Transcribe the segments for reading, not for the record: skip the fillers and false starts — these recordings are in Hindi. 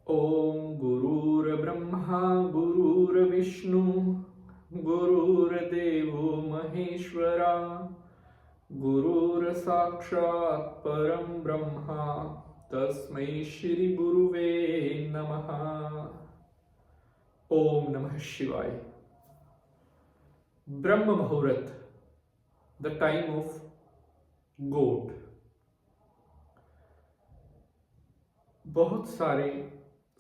ओम गुरुर्ब्रह्मा गुरुर्विष्णु गुरुर्देवो महेश्वरा गुरुर्साक्षात् परं ब्रह्मा तस्मै श्री गुरुवे नमः। ओम नमः शिवाय। ब्रह्म मुहूर्त, द टाइम ऑफ गोड। बहुत सारे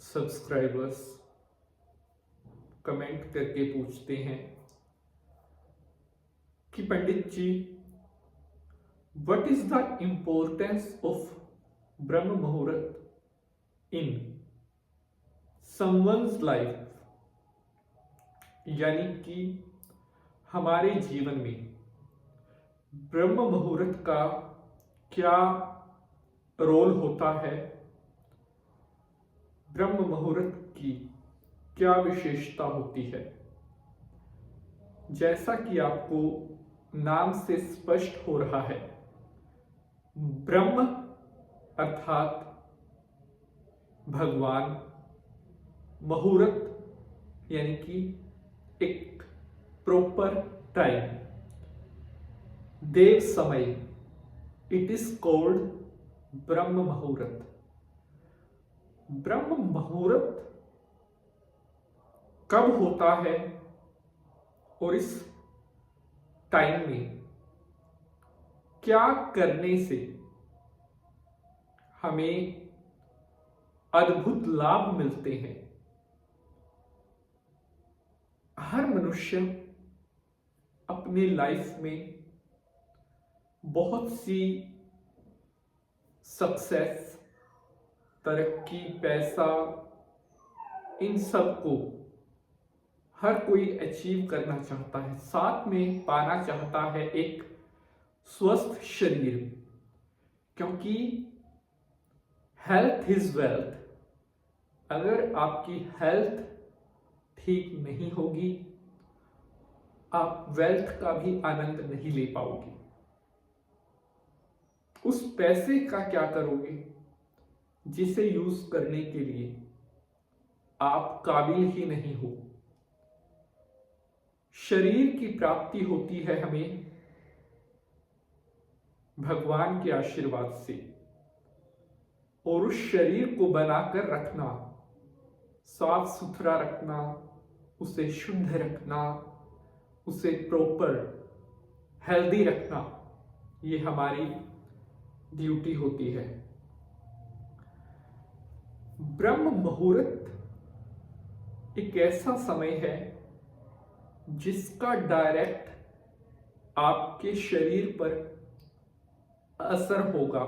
सब्सक्राइबर्स कमेंट करके पूछते हैं कि Pandit ji, what is the importance of Brahma muhurta in someone's life, यानी कि हमारे जीवन में ब्रह्म मुहूर्त का क्या रोल होता है, ब्रह्म मुहूर्त की क्या विशेषता होती है। जैसा कि आपको नाम से स्पष्ट हो रहा है, ब्रह्म अर्थात भगवान, मुहूर्त यानी कि एक प्रॉपर टाइम, देव समय, इट इज कॉल्ड ब्रह्म मुहूर्त। ब्रह्म मुहूर्त कब होता है और इस टाइम में क्या करने से हमें अद्भुत लाभ मिलते हैं। हर मनुष्य अपनी लाइफ में बहुत सी सक्सेस, तरक्की, पैसा, इन सब को हर कोई अचीव करना चाहता है, साथ में पाना चाहता है एक स्वस्थ शरीर, क्योंकि हेल्थ इज वेल्थ। अगर आपकी हेल्थ ठीक नहीं होगी, आप वेल्थ का भी आनंद नहीं ले पाओगे। उस पैसे का क्या करोगे जिसे यूज करने के लिए आप काबिल ही नहीं हो। शरीर की प्राप्ति होती है हमें भगवान के आशीर्वाद से, और उस शरीर को बनाकर रखना, साफ सुथरा रखना, उसे शुद्ध रखना, उसे प्रॉपर हेल्दी रखना, ये हमारी ड्यूटी होती है। ब्रह्म मुहूर्त एक ऐसा समय है जिसका डायरेक्ट आपके शरीर पर असर होगा।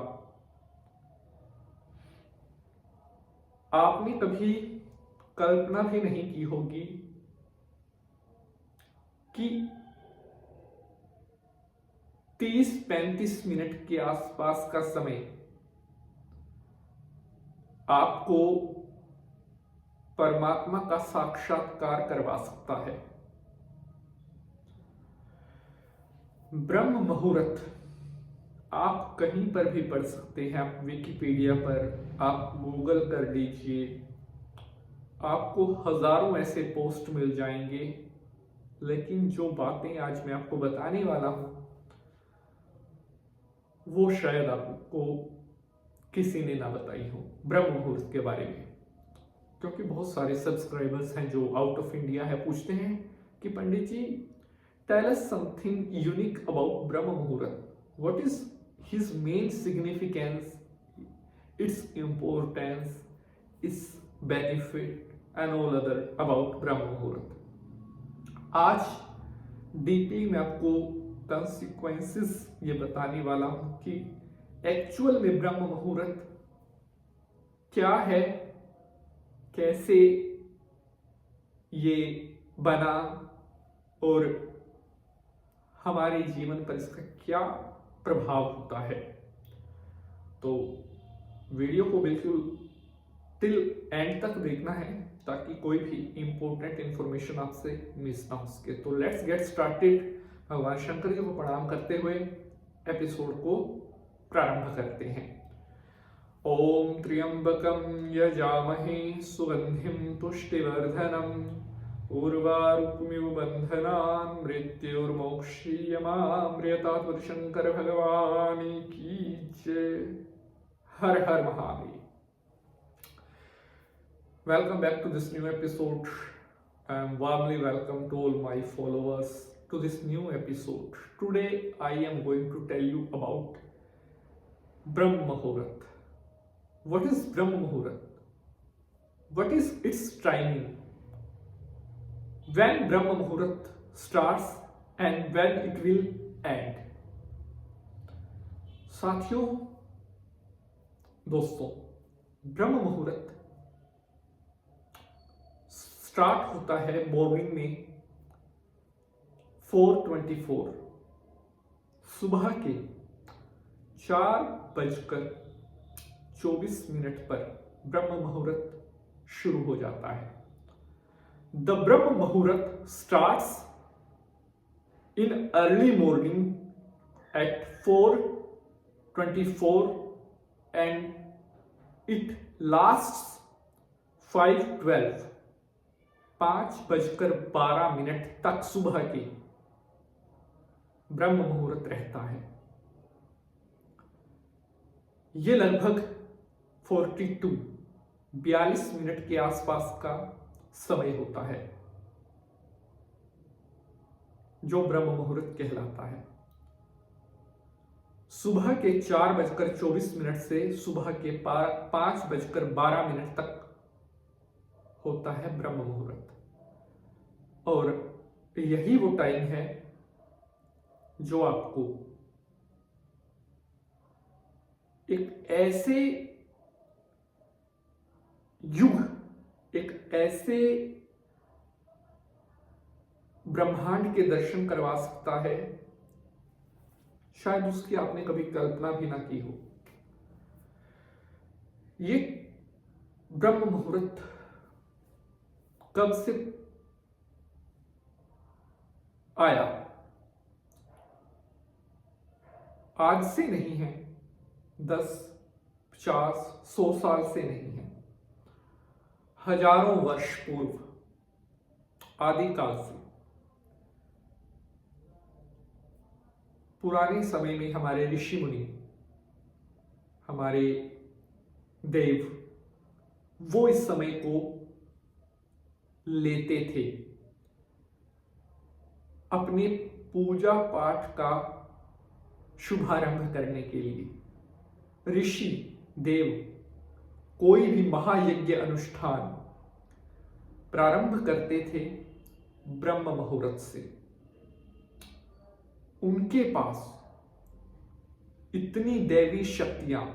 आपने कभी कल्पना भी नहीं की होगी कि 30-35 मिनट के आसपास का समय आपको परमात्मा का साक्षात्कार करवा सकता है। ब्रह्म मुहूर्त आप कहीं पर भी पढ़ सकते हैं, आप विकिपीडिया पर, आप गूगल कर लीजिए, आपको हजारों ऐसे पोस्ट मिल जाएंगे। लेकिन जो बातें आज मैं आपको बताने वाला हूं, वो शायद आपको किसी ने ना बताई हो ब्रह्म मुहूर्त के बारे में। क्योंकि बहुत सारे सब्सक्राइबर्स हैं जो आउट ऑफ इंडिया है, पूछते हैं कि Pandit ji, tell us something unique about Brahma muhurta, what is his main significance, its importance, its benefit and all other about Brahma muhurta. आज डीपली मैं आपको कॉन्सिक्वेंसेस ये बताने वाला हूं कि एक्चुअल में ब्रह्म मुहूर्त क्या है, कैसे ये बना और हमारे जीवन पर इसका क्या प्रभाव होता है। तो वीडियो को बिल्कुल टिल एंड तक देखना है ताकि कोई भी इंपॉर्टेंट इंफॉर्मेशन आपसे मिस ना हो सके। तो लेट्स गेट स्टार्टेड। भगवान शंकर जी को प्रणाम करते हुए एपिसोड को प्रारंभ करते हैं। ओम त्र्यंबकं यजामहे सुगंधिं पुष्टिवर्धनम् उर्वारुकमिव बंधनान् मृत्युर्मोक्षीयमामृतात् शंकर भगवान की जय। हर हर Mahadev. Welcome back to this new episode. I am warmly welcome to all my followers to this new episode. Today I am going to tell you about Brahma Muhurat. What is Brahma Muhurat? What is its timing? When Brahma Muhurat starts and when it will end? साथियों, दोस्तों, ब्रह्म मुहूर्त स्टार्ट होता है मॉर्निंग में 4:24, सुबह के 4:24 पर ब्रह्म मुहूर्त शुरू हो जाता है। The Brahma Muhurta starts in early morning at 4:24 and it lasts 5:12, 5:12 तक सुबह के ब्रह्म मुहूर्त रहता है। ये लगभग 42 मिनट के आसपास का समय होता है जो ब्रह्म मुहूर्त कहलाता है। सुबह के 4:24 से सुबह के 5:12 तक होता है ब्रह्म मुहूर्त, और यही वो टाइम है जो आपको एक ऐसे युग, एक ऐसे ब्रह्मांड के दर्शन करवा सकता है शायद उसकी आपने कभी कल्पना भी ना की हो। ये ब्रह्म मुहूर्त कब से आया? आज से नहीं है, 10, 50, 100 साल से नहीं है, हजारों वर्ष पूर्व, आदिकाल से। पुराने समय में हमारे ऋषि मुनि, हमारे देव, वो इस समय को लेते थे अपने पूजा पाठ का शुभारंभ करने के लिए। ऋषि देव कोई भी महायज्ञ अनुष्ठान प्रारंभ करते थे ब्रह्म मुहूर्त से। उनके पास इतनी दैवी शक्तियां,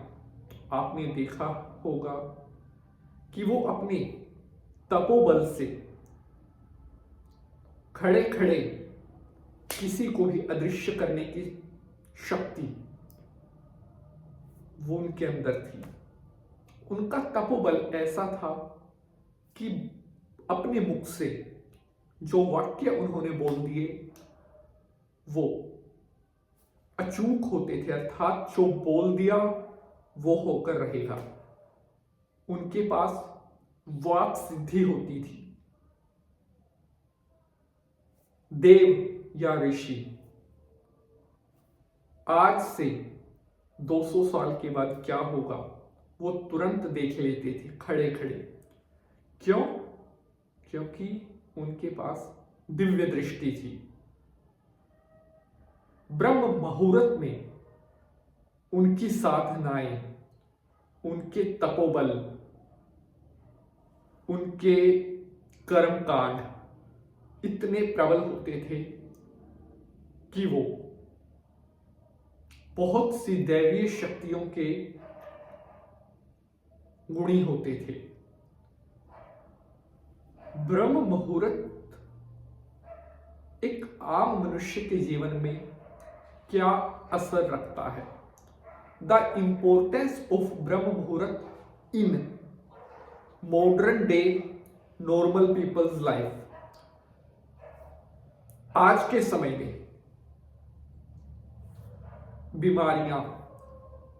आपने देखा होगा कि वो अपने तपोबल से खड़े खड़े किसी को भी अदृश्य करने की शक्ति वो उनके अंदर थी। उनका तपोबल ऐसा था कि अपने मुख से जो वाक्य उन्होंने बोल दिए वो अचूक होते थे, अर्थात जो बोल दिया वो होकर रहेगा। उनके पास वाक सिद्धि होती थी। देव या ऋषि आज से 200 साल के बाद क्या होगा वो तुरंत देख लेते थे खड़े खड़े। क्यों? क्योंकि उनके पास दिव्य दृष्टि थी। ब्रह्म मुहूर्त में उनकी साधनाएं, उनके तपोबल, उनके कर्मकांड इतने प्रबल होते थे कि वो बहुत सी दैवीय शक्तियों के गुणी होते थे। ब्रह्म मुहूर्त एक आम मनुष्य के जीवन में क्या असर रखता है? The importance of Brahma muhurta in modern day normal people's life. आज के समय में बीमारियां,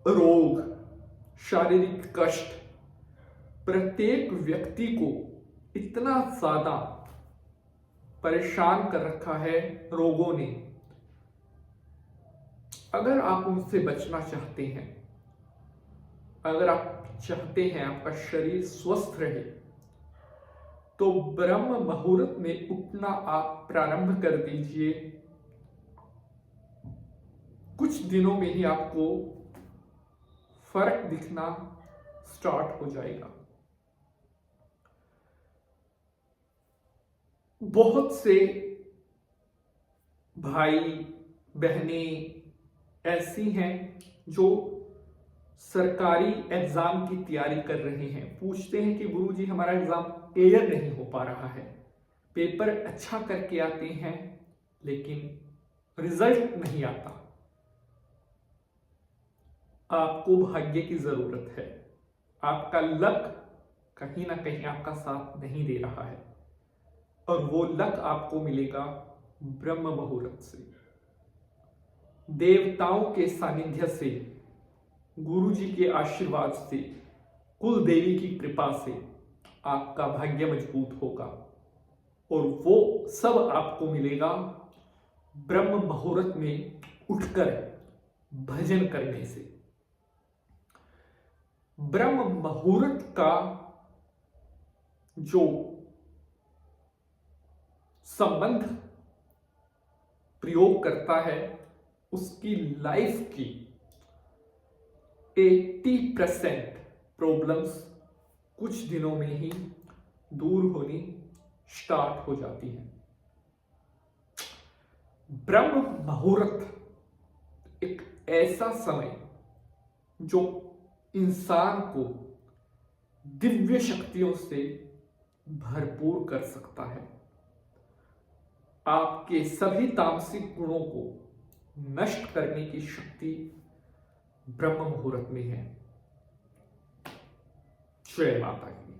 रोग, शारीरिक कष्ट प्रत्येक व्यक्ति को इतना ज्यादा परेशान कर रखा है रोगों ने। अगर आप उनसे बचना चाहते हैं, अगर आप चाहते हैं आपका शरीर स्वस्थ रहे, तो ब्रह्म मुहूर्त में उठना आप प्रारंभ कर दीजिए। कुछ दिनों में ही आपको फर्क दिखना स्टार्ट हो जाएगा। बहुत से भाई बहनें ऐसी हैं जो सरकारी एग्जाम की तैयारी कर रहे हैं, पूछते हैं कि गुरुजी हमारा एग्जाम क्लियर नहीं हो पा रहा है, पेपर अच्छा करके आते हैं लेकिन रिजल्ट नहीं आता। आपको भाग्य की जरूरत है, आपका लक कहीं ना कहीं आपका साथ नहीं दे रहा है, और वो लक आपको मिलेगा ब्रह्म मुहूर्त से, देवताओं के सानिध्य से, गुरु जी के आशीर्वाद से, कुल देवी की कृपा से आपका भाग्य मजबूत होगा, और वो सब आपको मिलेगा ब्रह्म मुहूर्त में उठकर भजन करने से। ब्रह्म मुहूर्त का जो संबंध प्रयोग करता है, उसकी लाइफ की 80% प्रॉब्लम्स कुछ दिनों में ही दूर होनी स्टार्ट हो जाती है। ब्रह्म मुहूर्त एक ऐसा समय जो इंसान को दिव्य शक्तियों से भरपूर कर सकता है, आपके सभी तामसिक गुणों को नष्ट करने की शक्ति ब्रह्म मुहूर्त में है। जय माता की।